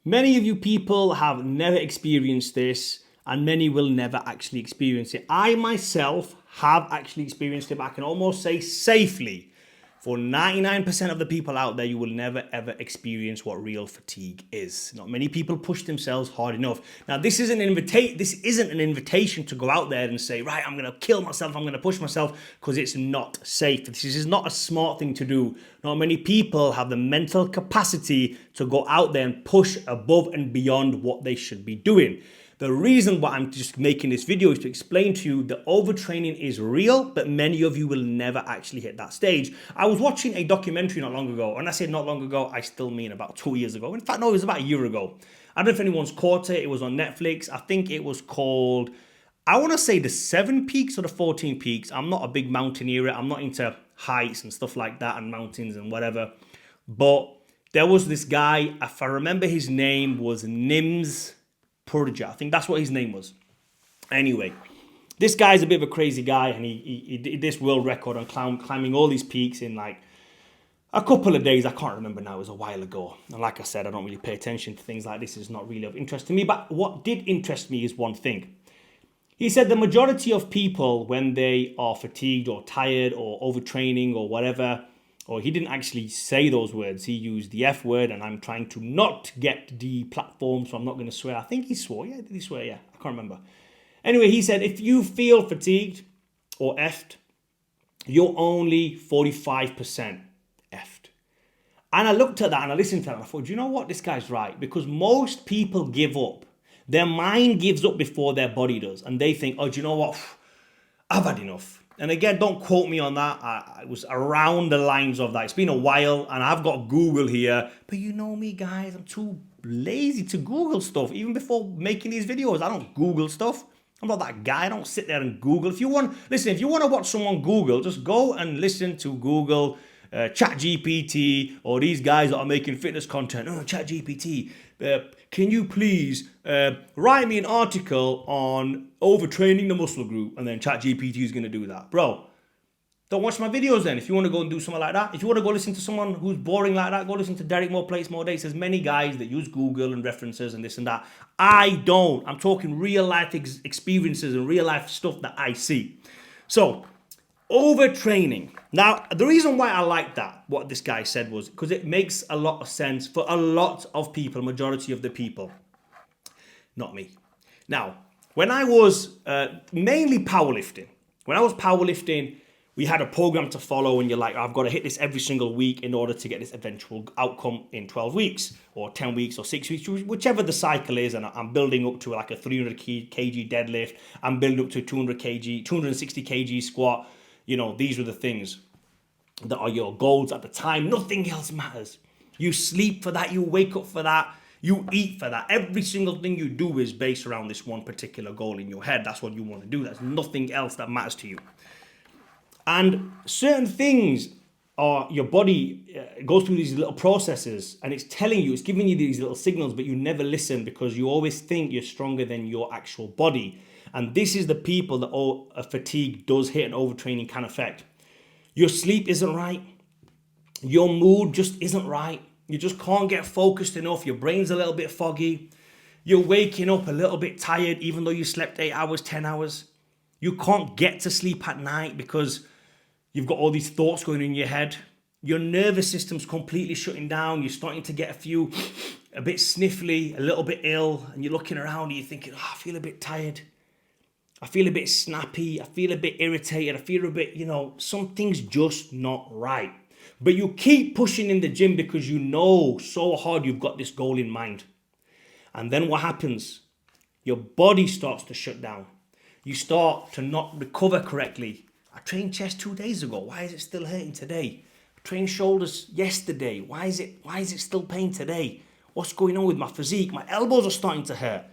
Many of you people have never experienced this, and many will never actually experience it. I myself have actually experienced it, but I can almost say safely, for 99% of the people out there, you will never ever experience what real fatigue is. Not many people push themselves hard enough. Now, this isn't an invitation to go out there and say, right, I'm gonna kill myself, I'm gonna push myself, because it's not safe. This is not a smart thing to do. Not many people have the mental capacity to go out there and push above and beyond what they should be doing. The reason why I'm just making this video is to explain to you that overtraining is real, but many of you will never actually hit that stage. I was watching a documentary not long ago, and I say not long ago, I still mean about 2 years ago. In fact, no, it was about a year ago. I don't know if anyone's caught it. It was on Netflix. I think it was called, I want to say the 7 Peaks or the 14 Peaks. I'm not a big mountaineer. I'm not into heights and stuff like that and mountains and whatever. But there was this guy, if I remember his name was Nims Purja. I think that's what his name was. Anyway, this guy's a bit of a crazy guy, and he did this world record on climbing all these peaks in like a couple of days. I can't remember now. It was a while ago. And like I said, I don't really pay attention to things like this. It's not really of interest to me. But what did interest me is one thing. He said the majority of people, when they are fatigued or tired or overtraining or whatever, or he didn't actually say those words, he used the F word, and I'm trying to not get the platform, so I'm not going to swear. I think he swore. Yeah, did he swear? Yeah, I can't remember. Anyway, he said, if you feel fatigued or effed, you're only 45% effed. And I looked at that and I listened to that and I thought, do you know what? This guy's right. Because most people give up. Their mind gives up before their body does. And they think, oh, do you know what? I've had enough. And again, don't quote me on that. I was around the lines of that. It's been a while, and I've got Google here. But you know me, guys. I'm too lazy to Google stuff. Even before making these videos, I don't Google stuff. I'm not that guy. I don't sit there and Google. If you want to watch someone Google, just go and listen to Google, ChatGPT, or these guys that are making fitness content. Oh, ChatGPT. Can you please write me an article on overtraining the muscle group? And then ChatGPT is going to do that. Bro, don't watch my videos then. If you want to go and do something like that. If you want to go listen to someone who's boring like that, go listen to Derek More Plates, More Dates. There's many guys that use Google and references and this and that. I don't. I'm talking real life experiences and real life stuff that I see. So, overtraining. Now, the reason why I like that, what this guy said, was because it makes a lot of sense for a lot of people, majority of the people. Not me. Now, when I was mainly powerlifting, we had a program to follow, and you're like, I've got to hit this every single week in order to get this eventual outcome in 12 weeks or 10 weeks or 6 weeks, whichever the cycle is. And I'm building up to like a 300 kg deadlift. I'm building up to 260 kg squat. You know, these are the things that are your goals at the time. Nothing else matters. You sleep for that. You wake up for that. You eat for that. Every single thing you do is based around this one particular goal in your head. That's what you want to do. There's nothing else that matters to you. And certain things are, your body goes through these little processes, and it's telling you, it's giving you these little signals, but you never listen because you always think you're stronger than your actual body. And this is the people that fatigue does hit, an overtraining can affect. Your sleep isn't right. Your mood just isn't right. You just can't get focused enough. Your brain's a little bit foggy. You're waking up a little bit tired even though you slept 8 hours, 10 hours. You can't get to sleep at night because you've got all these thoughts going in your head. Your nervous system's completely shutting down. You're starting to get a bit sniffly, a little bit ill, and you're looking around and you're thinking, I feel a bit tired. I feel a bit snappy. I feel a bit irritated. I feel a bit, something's just not right. But you keep pushing in the gym because you know so hard you've got this goal in mind. And then what happens? Your body starts to shut down. You start to not recover correctly. I trained chest 2 days ago. Why is it still hurting today? I trained shoulders yesterday. Why is it still pain today? What's going on with my physique? My elbows are starting to hurt.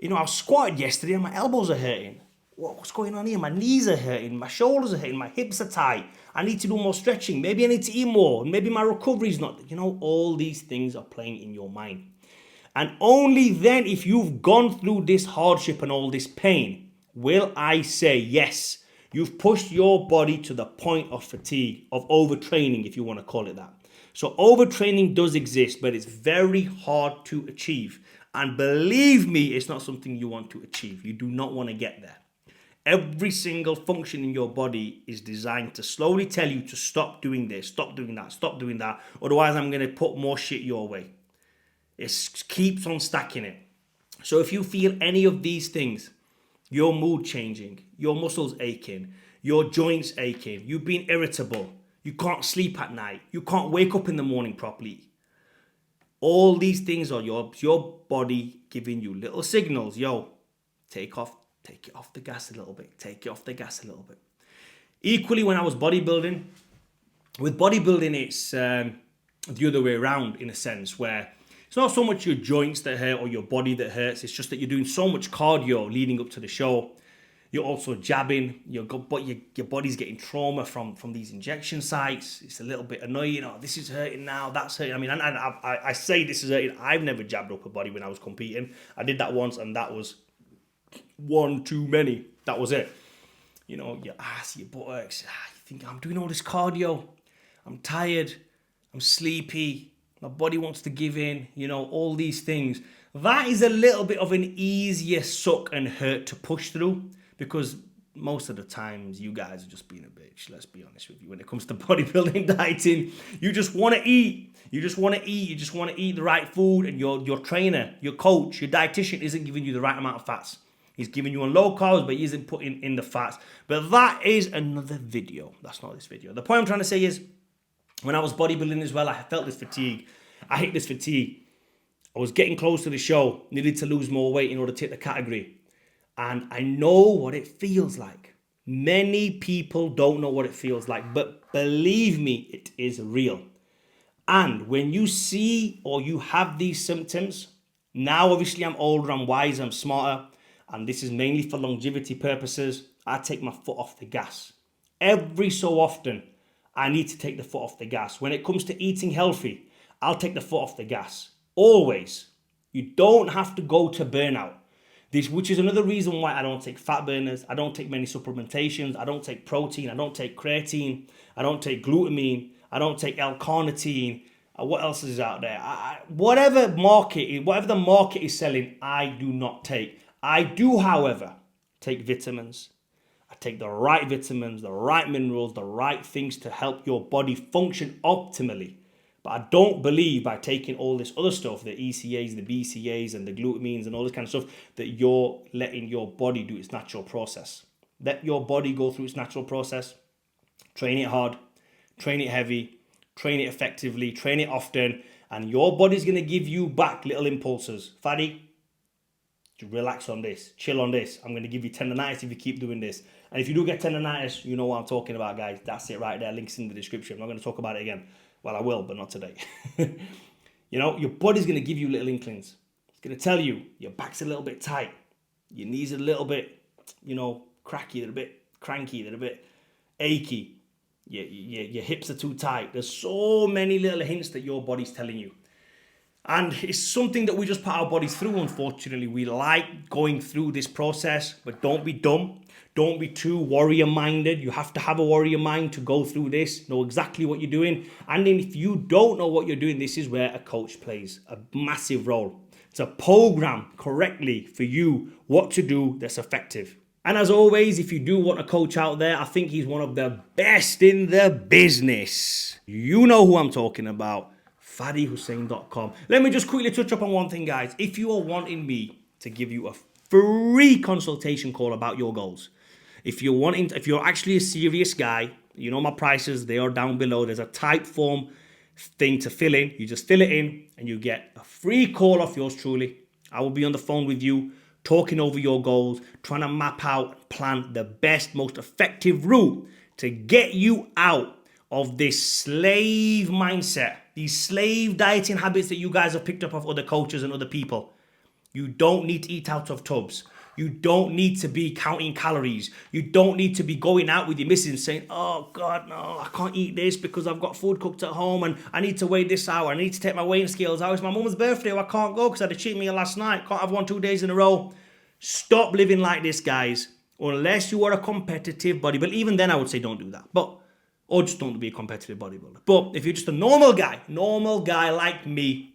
I squatted yesterday and my elbows are hurting. What's going on here? My knees are hurting. My shoulders are hurting. My hips are tight. I need to do more stretching. Maybe I need to eat more. Maybe my recovery's not. All these things are playing in your mind. And only then, if you've gone through this hardship and all this pain, will I say, yes, you've pushed your body to the point of fatigue, of overtraining, if you want to call it that. So overtraining does exist, but it's very hard to achieve. And believe me, it's not something you want to achieve. You do not want to get there. Every single function in your body is designed to slowly tell you to stop doing this, stop doing that, stop doing that. Otherwise, I'm going to put more shit your way. It keeps on stacking it. So if you feel any of these things, your mood changing, your muscles aching, your joints aching, you being irritable, you can't sleep at night, you can't wake up in the morning properly. All these things are your body giving you little signals. Yo, take it off the gas a little bit. Take it off the gas a little bit. Equally, when I was bodybuilding, with bodybuilding, it's the other way around in a sense, where it's not so much your joints that hurt or your body that hurts. It's just that you're doing so much cardio leading up to the show. You're also jabbing, your body's getting trauma from these injection sites. It's a little bit annoying. Oh, this is hurting now, that's hurting. I mean, I say this is hurting. I've never jabbed up a body when I was competing. I did that once, and that was one too many. That was it. You know, your ass, your buttocks. You think, I'm doing all this cardio. I'm tired. I'm sleepy. My body wants to give in. You know, all these things. That is a little bit of an easier suck and hurt to push through. Because most of the times you guys are just being a bitch, let's be honest with you. When it comes to bodybuilding, dieting, you just want to eat. You just want to eat. You just want to eat the right food. And your trainer, your coach, your dietitian isn't giving you the right amount of fats. He's giving you on low carbs, but he isn't putting in the fats. But that is another video. That's not this video. The point I'm trying to say is, when I was bodybuilding as well, I felt this fatigue. I hit this fatigue. I was getting close to the show, needed to lose more weight in order to take the category. And I know what it feels like. Many people don't know what it feels like, but believe me, it is real. And when you see or you have these symptoms, now obviously I'm older, I'm wiser, I'm smarter, and this is mainly for longevity purposes, I take my foot off the gas. Every so often, I need to take the foot off the gas. When it comes to eating healthy, I'll take the foot off the gas. Always. You don't have to go to burnout. Which is another reason why I don't take fat burners, I don't take many supplementations, I don't take protein, I don't take creatine, I don't take glutamine, I don't take L-carnitine. What else is out there? Whatever the market is selling, I do not take. I do, however, take vitamins. I take the right vitamins, the right minerals, the right things to help your body function optimally. But I don't believe by taking all this other stuff, the ECAs, the BCAs, and the glutamines and all this kind of stuff, that you're letting your body do its natural process. Let your body go through its natural process. Train it hard, train it heavy, train it effectively, train it often, and your body's going to give you back little impulses. Fatty, relax on this, chill on this. I'm going to give you tendonitis if you keep doing this. And if you do get tendonitis, you know what I'm talking about, guys. That's it right there. Links in the description. I'm not going to talk about it again. Well, I will, but not today. You know, your body's going to give you little inklings. It's going to tell you your back's a little bit tight. Your knees are a little bit, cracky. They're a bit cranky. They're a bit achy. Your hips are too tight. There's so many little hints that your body's telling you. And it's something that we just put our bodies through, unfortunately. We like going through this process, but don't be dumb. Don't be too warrior-minded. You have to have a warrior mind to go through this, know exactly what you're doing. And then if you don't know what you're doing, this is where a coach plays a massive role. To program correctly for you what to do that's effective. And as always, if you do want a coach out there, I think he's one of the best in the business. You know who I'm talking about. FaddyHussein.com. Let me just quickly touch up on one thing, guys. If you are wanting me to give you a free consultation call about your goals, if you're actually a serious guy, you know my prices, they are down below. There's a type form thing to fill in. You just fill it in and you get a free call off yours truly. I will be on the phone with you, talking over your goals, trying to map out, plan the best, most effective route to get you out of this slave mindset, these slave dieting habits that you guys have picked up off other coaches and other people. You don't need to eat out of tubs. You don't need to be counting calories. You don't need to be going out with your missus saying, oh God, no, I can't eat this because I've got food cooked at home and I need to weigh this out. I need to take my weighing scales out. It's my mum's birthday. I can't go because I had a cheat meal last night. Can't have 1-2 days in a row. Stop living like this, guys. Unless you are a competitive bodybuilder. Even then I would say don't do that. But or just don't be a competitive bodybuilder. But if you're just a normal guy like me,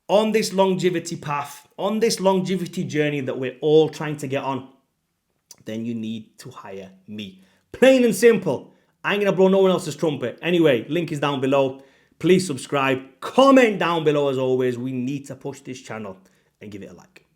on this longevity path, on this longevity journey that we're all trying to get on, then you need to hire me. Plain and simple. I ain't gonna blow no one else's trumpet. Anyway, link is down below. Please subscribe. Comment down below as always. We need to push this channel and give it a like.